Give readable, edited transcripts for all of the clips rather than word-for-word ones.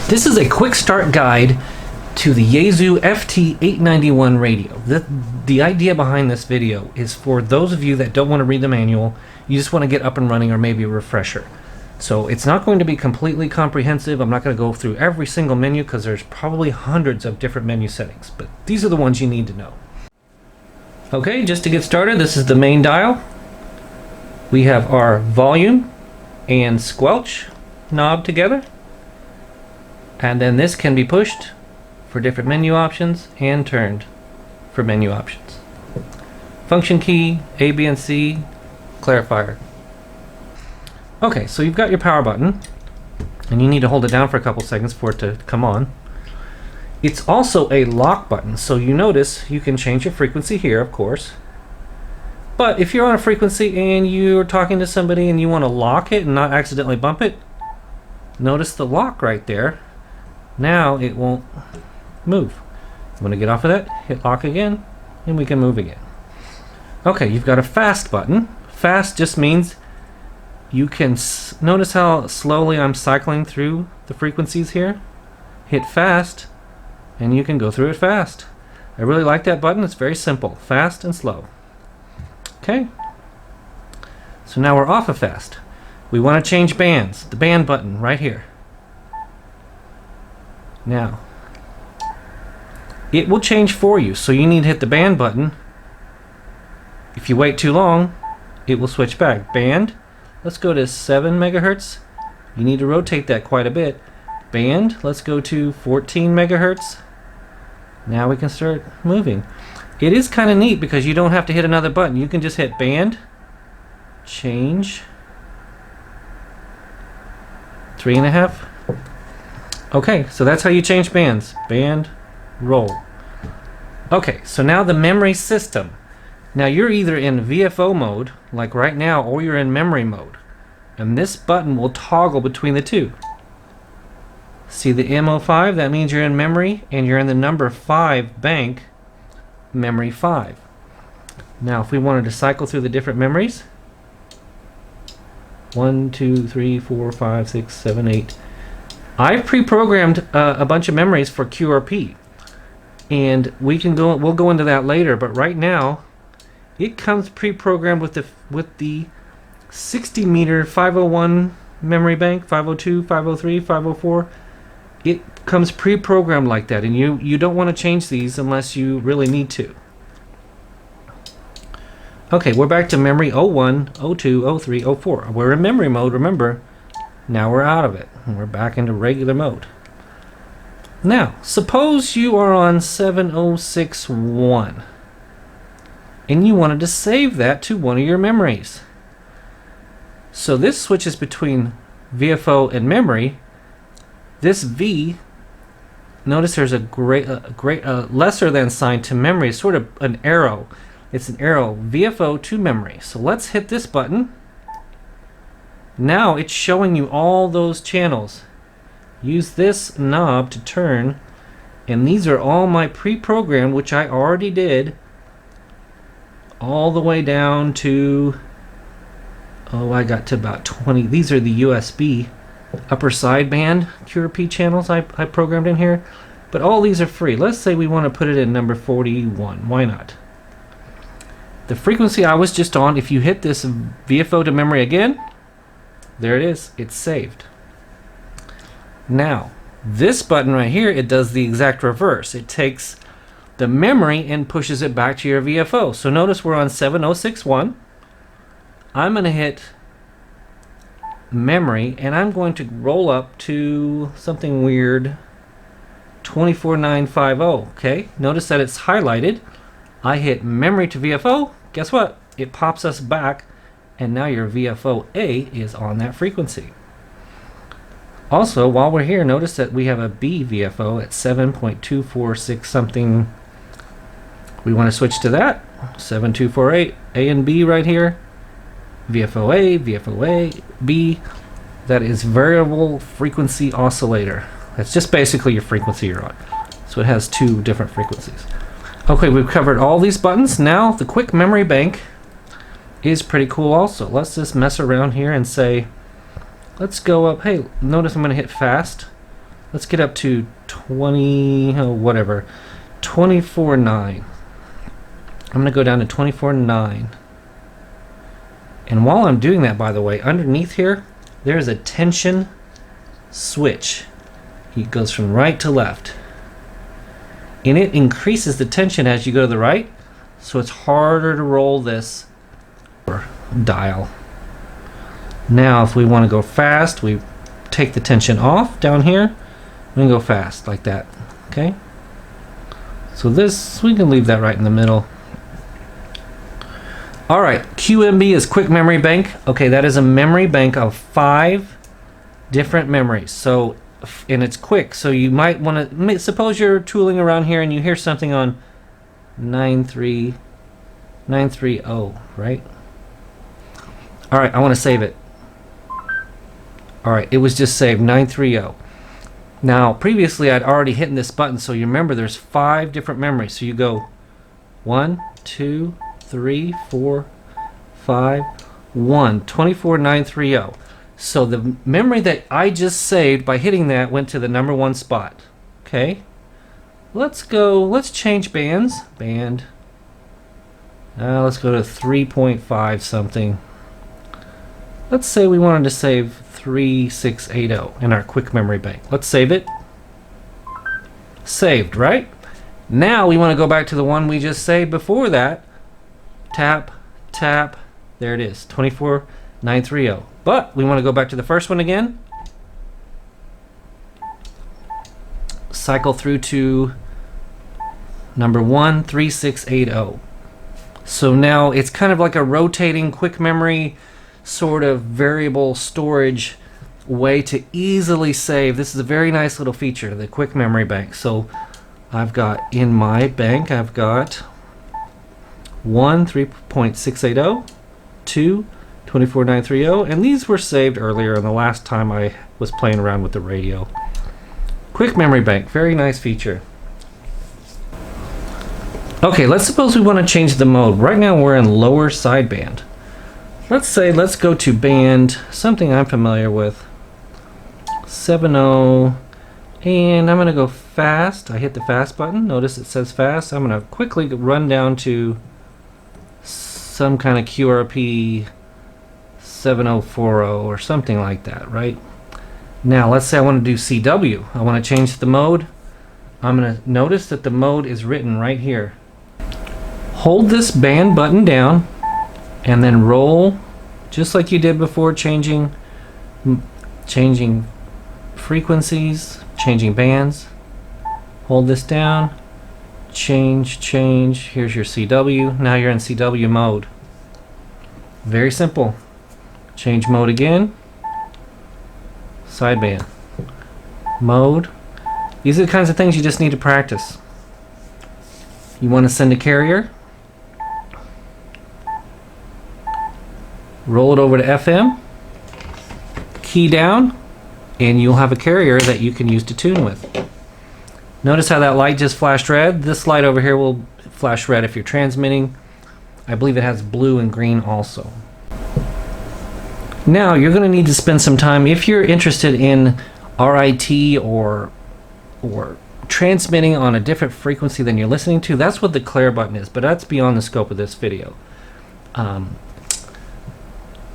This is a quick start guide to the Yaesu FT891 radio. The idea behind this video is for those of you that don't want to read the manual, you just want to get up and running or maybe a refresher. So it's not going to be completely comprehensive. I'm not going to go through every single menu because there's probably hundreds of different menu settings, but these are the ones you need to know. Okay, just to get started, this is the main dial. We have our volume and squelch knob together. And then this can be pushed for different menu options and turned for menu options. Function key, A, B, and C, clarifier. Okay, so you've got your power button, and you need to hold it down for a couple seconds for it to come on. It's also a lock button, so you notice you can change your frequency here, of course. But if you're on a frequency and you're talking to somebody and you want to lock it and not accidentally bump it, notice the lock right there. Now it won't move. I'm going to get off of that, hit lock again, and we can move again. Okay, you've got a fast button. Fast just means you can notice how slowly I'm cycling through the frequencies here. Hit fast, and you can go through it fast. I really like that button. It's very simple, fast and slow. Okay, so now we're off of fast. We want to change bands. The band button right here. Now, it will change for you, so you need to hit the band button. If you wait too long, it will switch back. Band, let's go to 7 megahertz. You need to rotate that quite a bit. Band, let's go to 14 megahertz. Now we can start moving. It is kind of neat because you don't have to hit another button. You can just hit band, change, 3.5. Okay, so that's how you change bands. Band, roll. Okay, so now the memory system. Now you're either in VFO mode, like right now, or you're in memory mode. And this button will toggle between the two. See the MO5? That means you're in memory, and you're in the number 5 bank, memory 5. Now if we wanted to cycle through the different memories, 1, 2, 3, 4, 5, 6, 7, 8. I've pre-programmed a bunch of memories for QRP, and we'll go into that later. But right now, it comes pre-programmed with the 60 meter 501 memory bank, 502, 503, 504. It comes pre-programmed like that, and you don't want to change these unless you really need to. Okay, we're back to memory 01, 02, 03, 04. We're in memory mode, remember. Now we're out of it, and we're back into regular mode. Now, suppose you are on 7061, and you wanted to save that to one of your memories. So this switches between VFO and memory. This V, notice there's a lesser than sign to memory, sort of an arrow. It's an arrow, VFO to memory. So let's hit this button. Now it's showing you all those channels. Use this knob to turn, and these are all my pre-programmed, which I already did, all the way down to, I got to about 20. These are the USB upper sideband QRP channels I programmed in here, but all these are free. Let's say we want to put it in number 41. Why not? The frequency I was just on, if you hit this VFO to memory again, there it is. It's saved. Now, this button right here, it does the exact reverse. It takes the memory and pushes it back to your VFO. So notice we're on 7061. I'm going to hit memory, and I'm going to roll up to something weird, 24950. Okay, notice that it's highlighted. I hit memory to VFO. Guess what? It pops us back. And now your VFO A is on that frequency. Also, while we're here, notice that we have a B VFO at 7.246 something. We want to switch to that. 7248, A and B right here. VFO A, VFO A, B. That is variable frequency oscillator. That's just basically your frequency you're on. So it has two different frequencies. Okay, we've covered all these buttons. Now the quick memory bank is pretty cool also. Let's just mess around here and say, let's go up. Hey, notice I'm going to hit fast. Let's get up to 20, oh, whatever, 24.9. I'm going to go down to 24.9. And while I'm doing that, by the way, underneath here, there's a tension switch. It goes from right to left. And it increases the tension as you go to the right, so it's harder to roll this dial. Now, if we want to go fast, we take the tension off down here and go fast like that. Okay? So this, we can leave that right in the middle. Alright, QMB is quick memory bank. Okay, that is a memory bank of 5 different memories. So, and it's quick, so you might want to, suppose you're tooling around here and you hear something on 930, right? Alright, I want to save it. Alright, it was just saved, 930. Now, previously I'd already hit this button, so you remember there's 5 different memories. So you go 1, 2, 3, 4, 5, 1, 24,930. So the memory that I just saved by hitting that went to the number 1 spot. Okay, let's change bands. Band. Let's go to 3.5 something. Let's say we wanted to save 3680 in our quick memory bank. Let's save it. Saved, right? Now we want to go back to the one we just saved before that. Tap, tap, there it is, 24,930. But we want to go back to the first one again. Cycle through to number 13680. So now it's kind of like a rotating quick memory sort of variable storage way to easily save. This is a very nice little feature, the quick memory bank. So I've got in my bank, I've got 1 3.680, 2 24,930, and these were saved earlier in the last time I was playing around with the radio. Quick memory bank, very nice feature. Okay, let's suppose we want to change the mode. Right now we're in lower sideband. Let's go to band, something I'm familiar with, 70, and I'm going to go fast. I hit the fast button. Notice it says fast. I'm going to quickly run down to some kind of QRP 7040 or something like that, right? Now let's say I want to do CW. I want to change the mode. I'm going to notice that the mode is written right here. Hold this band button down and then roll just like you did before, changing frequencies, changing bands. Hold this down, change, here's your CW. Now you're in CW mode. Very simple. Change mode again, sideband, mode. These are the kinds of things you just need to practice. You want to send a carrier, roll it over to FM, key down, and you'll have a carrier that you can use to tune with. Notice how that light just flashed red? This light over here will flash red if you're transmitting. I believe it has blue and green also. Now you're going to need to spend some time, if you're interested in RIT or transmitting on a different frequency than you're listening to, that's what the Claire button is, but that's beyond the scope of this video.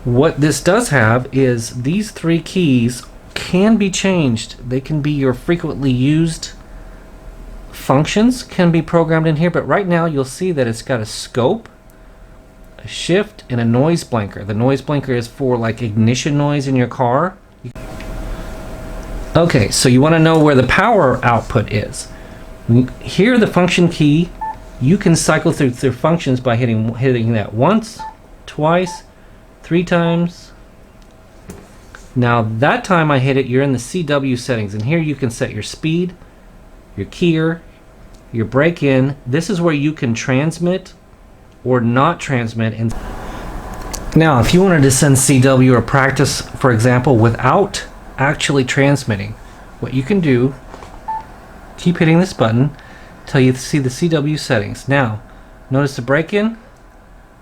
What this does have is these 3 keys can be changed. They can be your frequently used functions, can be programmed in here, but right now you'll see that it's got a scope, a shift, and a noise blanker. The noise blanker is for like ignition noise in your car. Okay, so you want to know where the power output is. Here, the function key, you can cycle through functions by hitting that once, twice, 3 times. Now that time I hit it, you're in the CW settings, and here you can set your speed, your keyer, your break-in. This is where you can transmit or not transmit. And now if you wanted to send CW or practice, for example, without actually transmitting, what you can do, keep hitting this button till you see the CW settings. Now notice the break-in,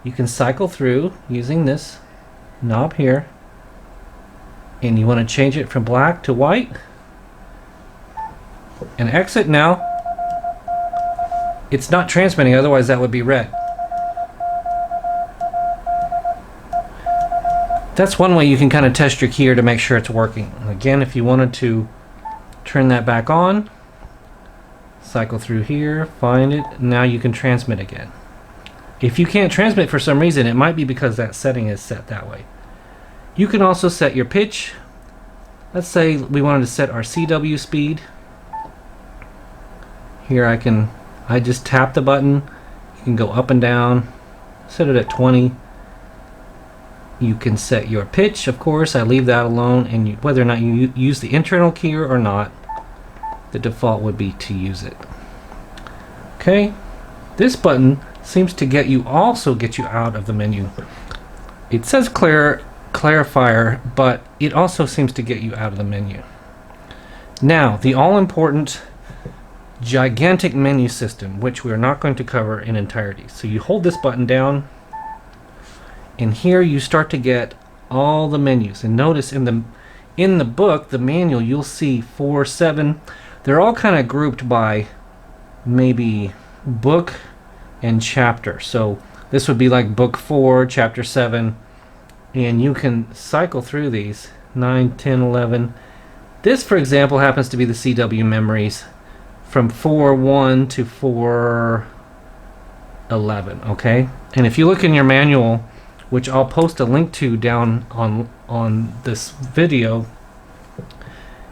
you can cycle through using this knob here, and you want to change it from black to white. and exit now. It's not transmitting, otherwise that would be red. That's one way you can kind of test your keyer to make sure it's working. Again, if you wanted to turn that back on, cycle through here, find it, now you can transmit again. If you can't transmit for some reason, it might be because that setting is set that way. You can also set your pitch. Let's say we wanted to set our CW speed. Here I just tap the button. You can go up and down, set it at 20. You can set your pitch, of course. I leave that alone, and whether or not you use the internal keyer or not, the default would be to use it. Okay, this button seems to also get you out of the menu. It says clarifier, but it also seems to get you out of the menu. Now, the all-important gigantic menu system, which we're not going to cover in entirety. So you hold this button down, and here you start to get all the menus. And notice in the book, the manual, you'll see 4, 7. They're all kind of grouped by maybe book and chapter. So this would be like book 4, chapter 7, and you can cycle through these 9, 10, 11. This, for example, happens to be the CW memories from 4.1 to 4.11. Okay, and if you look in your manual, which I'll post a link to down on this video,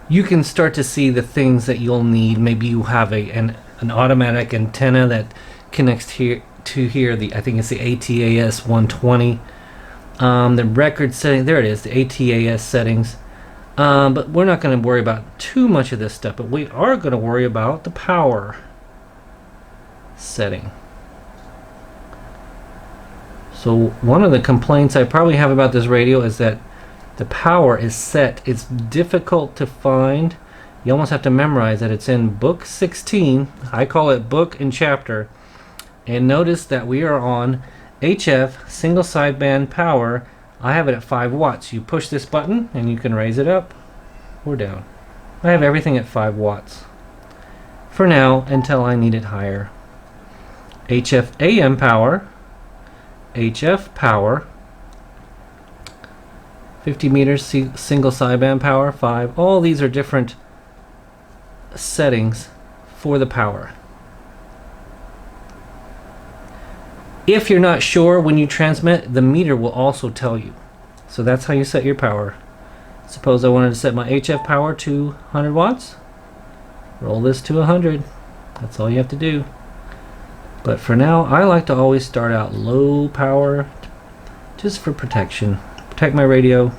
you can start to see the things that you'll need. Maybe you have an automatic antenna that connects here to here. I think it's the ATAS 120. The record setting, there it is, the ATAS settings. But we're not going to worry about too much of this stuff, but we are going to worry about the power setting. So one of the complaints I probably have about this radio is that the power is set. It's difficult to find. You almost have to memorize that it's in book 16. I call it book and chapter. And notice that we are on HF single sideband power. I have it at 5 watts. You push this button and you can raise it up or down. I have everything at 5 watts for now until I need it higher. HF AM power, HF power, 50 meters single sideband power, 5. All these are different settings for the power. If you're not sure when you transmit, the meter will also tell you. So that's how you set your power. Suppose I wanted to set my HF power to 100 watts. Roll this to 100. That's all you have to do. But for now, I like to always start out low power, just for protection. Protect my radio.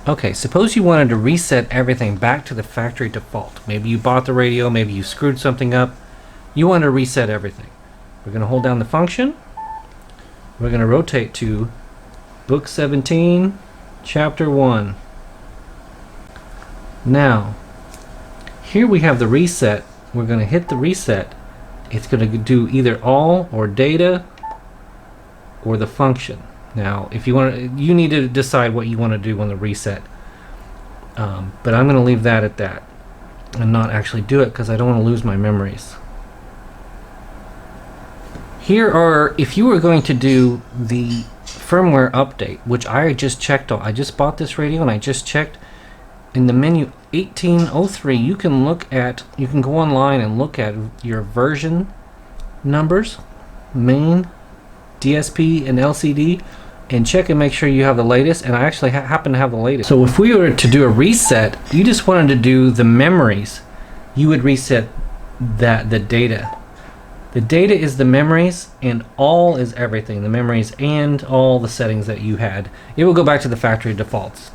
Okay, suppose you wanted to reset everything back to the factory default. Maybe you bought the radio, maybe you screwed something up. You want to reset everything. We're going to hold down the function. We're going to rotate to book 17, chapter 1. Now, here we have the reset. We're going to hit the reset. It's going to do either all or data or the function. Now, if you want to, you need to decide what you want to do on the reset. But I'm going to leave that at that and not actually do it because I don't want to lose my memories. Here are, if you were going to do the firmware update, which I just checked on. I just bought this radio and I just checked in the menu 1803. You can go online and look at your version numbers, main, DSP, and LCD, and check and make sure you have the latest. And I actually happen to have the latest. So if we were to do a reset, you just wanted to do the memories, you would reset the data. The data is the memories, and all is everything. The memories and all the settings that you had. It will go back to the factory defaults.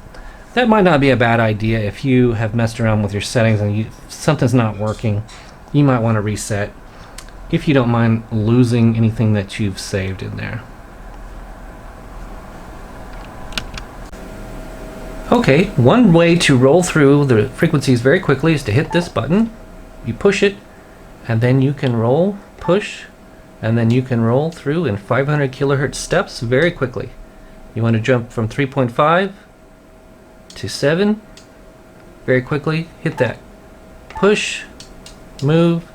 That might not be a bad idea if you have messed around with your settings and something's not working. You might want to reset if you don't mind losing anything that you've saved in there. Okay, one way to roll through the frequencies very quickly is to hit this button. You push it, and then you can roll, push, and then you can roll through in 500 kilohertz steps very quickly. You want to jump from 3.5 to 7 very quickly, hit that push, move,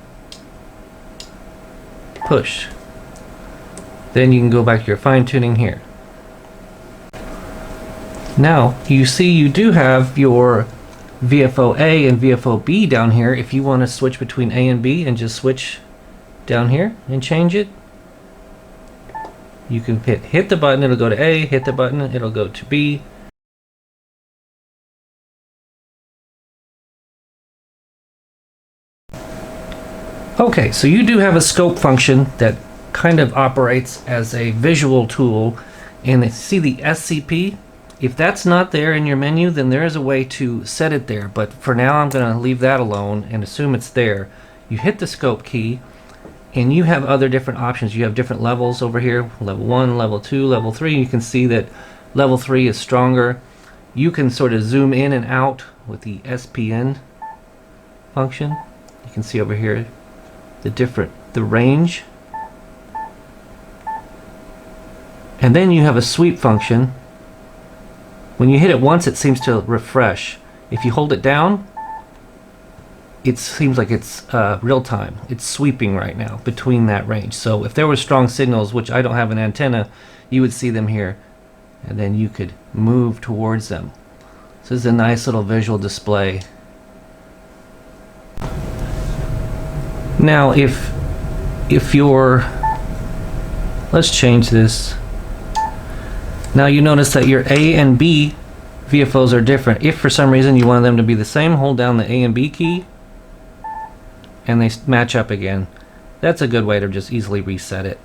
push. Then you can go back to your fine tuning here. Now you see you do have your VFO A and VFO B down here. If you want to switch between A and B and just switch down here and change it, you can hit the button, it'll go to A, hit the button, it'll go to B. Okay, so you do have a scope function that kind of operates as a visual tool, and see the SCP? If that's not there in your menu, then there is a way to set it there, but for now I'm going to leave that alone and assume it's there. You hit the scope key, and you have other different options. You have different levels over here, level 1, level 2, level 3. You can see that level 3 is stronger. You can sort of zoom in and out with the SPN function. You can see over here the range. And then you have a sweep function. When you hit it once, it seems to refresh. If you hold it down, it seems like it's real time. It's sweeping right now between that range. So if there were strong signals, which I don't have an antenna, you would see them here, and then you could move towards them. So this is a nice little visual display. Now if you're, let's change this. Now you notice that your A and B VFOs are different. If for some reason you want them to be the same, hold down the A and B key and they match up again. That's a good way to just easily reset it.